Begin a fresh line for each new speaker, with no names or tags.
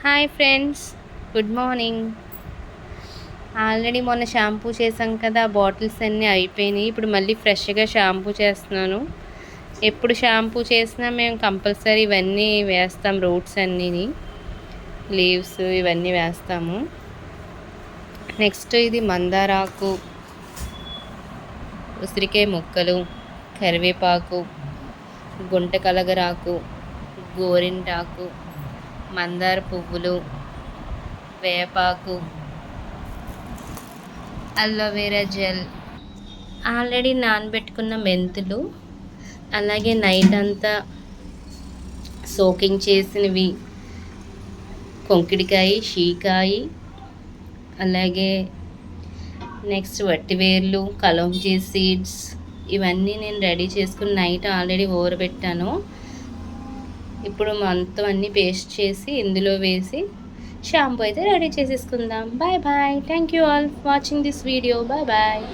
Hi friends, good morning. Already మొన్న shampoo చేసాం కదా, బాటిల్స్ అన్నీ అయిపోయినాయి. ఇప్పుడు మళ్ళీ ఫ్రెష్గా షాంపూ చేస్తున్నాను. ఎప్పుడు షాంపూ చేసినా మేము కంపల్సరీ ఇవన్నీ వేస్తాం. రూట్స్ అన్నీని, లీవ్స్ ఇవన్నీ వేస్తాము. నెక్స్ట్ ఇది మందారాకు, ఉసిరికాయ ముక్కలు, కరివేపాకు, గుంట కలగరాకు, గోరింటాకు, మందార పువ్వులు, వేపాకు, అలోవెరా జెల్, ఆల్రెడీ నానబెట్టుకున్న మెంతులు, అలాగే నైట్ అంతా సోకింగ్ చేసినవి కొంకిడికాయ, షీకాయి, అలాగే నెక్స్ట్ వట్టివేర్లు, కలోంజీ సీడ్స్, ఇవన్నీ నేను రెడీ చేసుకుని నైట్ ఆల్రెడీ ఊరబెట్టాను. ఇప్పుడు మొత్తం అన్నీ పేస్ట్ చేసి ఇందులో వేసి షాంపూ అయితే రెడీ చేసేసుకుందాం. Bye bye. Thank you all watching this video. Bye bye.